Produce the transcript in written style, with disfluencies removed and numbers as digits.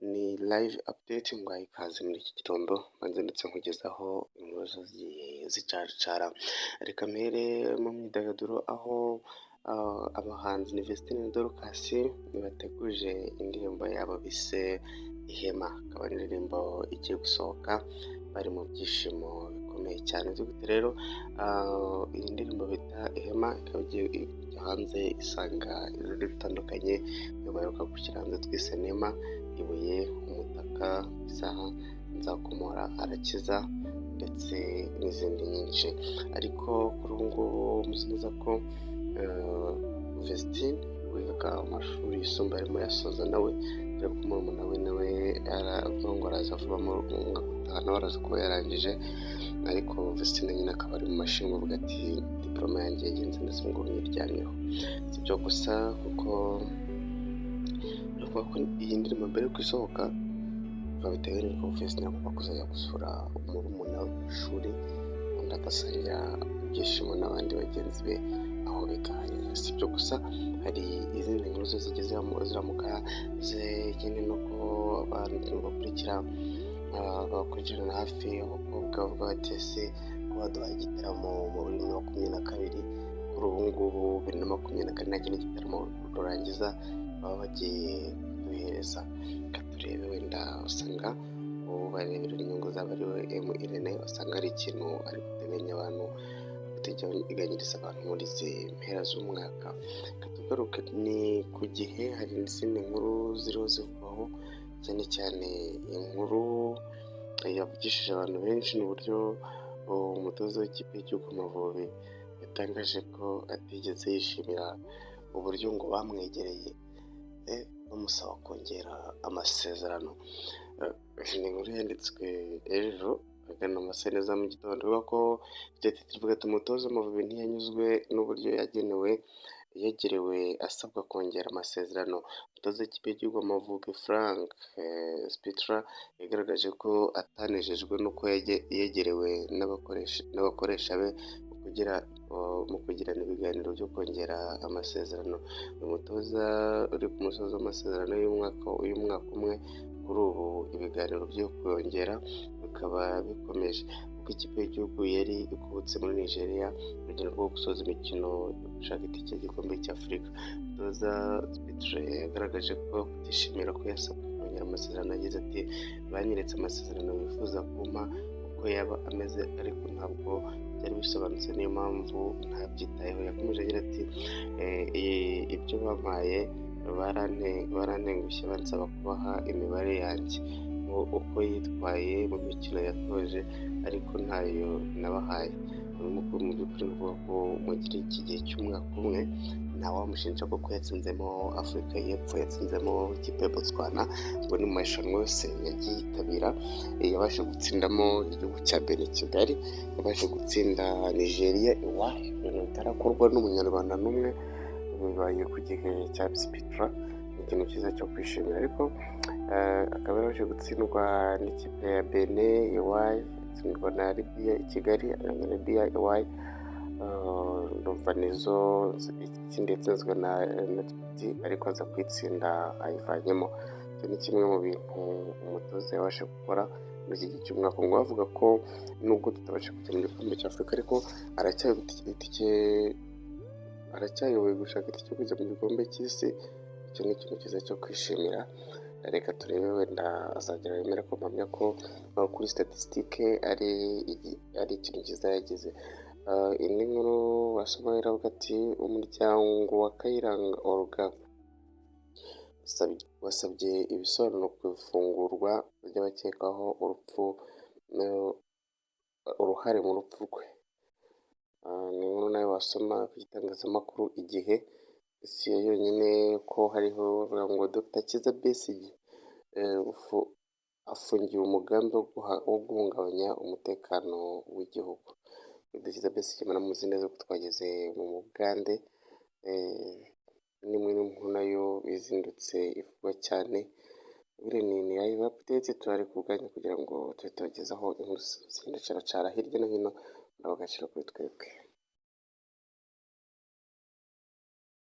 ni live update ngwaye ikaze muri iki gitondo maze ndetse nkugezaho inkuru zigiye zicaracara. Reka mpere mu myidagaduro aho abahanzi Vestine na Dorcas bateguje indirimbo yabo bise Ihema, akaba ari indirimbo igiye gusohoka bari mu byishimo bikomeye cyane. Gute rero iyi ndirimbo bita Ihema ikaba igiye kujya hanze isanga ibirori bitandukanye baheruka gushyira hanze twise Nema, Ibuye, Umutaka, Isaha, Nzakomora, Arakiza ndetse n'izindi nyinshi. Ariko kuri ubu ngubu muzi neza ko Vestine wiga amashuri yisumbuye arimo yasoza nawe, dore ko murumuna we nawe aravuga ngo araza vuba mu mwaka utaha nawe araza kuba yarangije, ariko Vestine nyine akaba ari mu mashini avuga ati diplome yanjye yagenze ndetse ngo nyiryamyeho. Si byo gusa kuko bavuga ko iyi ndirimbo mbere yo gusohoka bitewe n'uko Vestine agomba kuzajya gusura murumuna we ku ishuri undi agasangira ibyishimo n'abandi bagenzi be aho biganira. Si byo gusa hari izindi nkuru zose ziramuka ikindi ni uko abantu bakurikirana hafi abakobwa bavuga bati ese ko baduhaye igitaramo mu 2022 kuri ubu ngubu 2024 nta kindi gitaramo rurangiza baba bagiye kuduhereza. Reka turebe wenda usanga ubu barebera inyungu zabo ari we Irene, usanga ari ikintu ari guteganya abantu guteganyiriza abantu muri izi mpera z'umwaka. Tugaruke ni ku gihe hari izindi nkuru ziriho zivugwaho cyane cyane inkuru yavugishije abantu benshi n'uburyo umutoza w'ikipe y'igihugu Amavubi yatangaje ko atigeze yishimira uburyo ngo bamwegereye bamusaba kongera amasezerano. Ni inkuru yanditswe ejo agana amasaha neza mu gitondo, ivuga ko ivuga ati umutoza w'Amavubi ntiyanyuzwe n'uburyo yegerewe asabwa kongera amasezerano. Umutoza w'ikipe y'igihugu Amavubi Frank Spitra yagaragaje ko atanejejwe n'uko yegerewe n'abakoresha be mu kugirana ibiganiro byo kongera amasezerano. Uyu mutoza uri ku musozi w'amasezerano y'umwaka umwe, kuri ubu ibiganiro byo kongera bikaba bikomeje kuko ikipe y'igihugu yari ikubutse muri Nigeria mu rugendo rwo gusoza imikino yo gushaka itike y'igikombe cy'Afurika. Umutoza Spitra yagaragaje ko kutishimira ko yasabwe kongera amasezerano, yagize ati banyeretse amasezerano bifuza kumpa uko yaba ameze ariko ntabwo byari bisobanutse, niyo mpamvu ntabyitayeho. Yakomeje agira ati ibyo bampaye barantengushye bansaba kubaha imibare yanjye uko yitwaye mu mikino yatoje ariko ntayo nabahaye. Mu by'ukuri ni ukuvuga ko muri iki gihe cy'umwaka umwe ntawamushinja kuko yatsinzemo Afurika y'Epfo, yatsinzemo ikipe ya Botswana, ngo ni mu marushanwa yose yagiye yitabira. Yabashe gutsindamo igihugu cya Benin Kigali, yabashe gutsinda Nigeria iwayo, ibintu bitarakorwa n'umunyarwanda n'umwe. Bibaye ku gihe cya Spitra, ni ikintu cyiza cyo kwishimira. Ariko akaba yabashe gutsindwa n'ikipe ya Benin iwayo, atsindwa na Libya i Kigali, na Libya iwayo, ndumva nizo ikindi yatsinzwe na Djibouti ariko aza kwitsinda ayivanyemo. Icyo ni kimwe mu bintu umutoza yabasha gukora muri iki gihe cy'umwaka. Ngo bavuga ko nubwo tutabasha kujya mu gikombe cya Afurika ariko aracyayoboye gushaka itike yo kujya mu gikombe cy'isi. Icyo ni ikintu cyiza cyo kwishimira. Reka turebe wenda azagera yemera ko mpamya ko kuri statistique ari ikintu cyiza yagize. Indi nkuru wasoma iravuga ati umuryango wa Kayiranga Olga wasabye ibisobanuro ku ifungurwa ry'abakekwaho uruhare mu rupfu rwe. Ni inkuru nawe wasoma ku gitangazamakuru Igihe. Si yo yonyine ko hariho bavuga ngo Dr Kizza Besigye afungiwe umugambi wo guhungabanya umutekano w'igihugu. Dr Kizza Besigye muramuzi neza ko twageze mu Bugande, n'imwe n'inkuru nayo izindutse ivugwa cyane. Ni live update turari ku bwanyu kugira ngo tube tubagezaho inkuru zigenda caracara hirya no hino, naho agaciro kuri twebwe.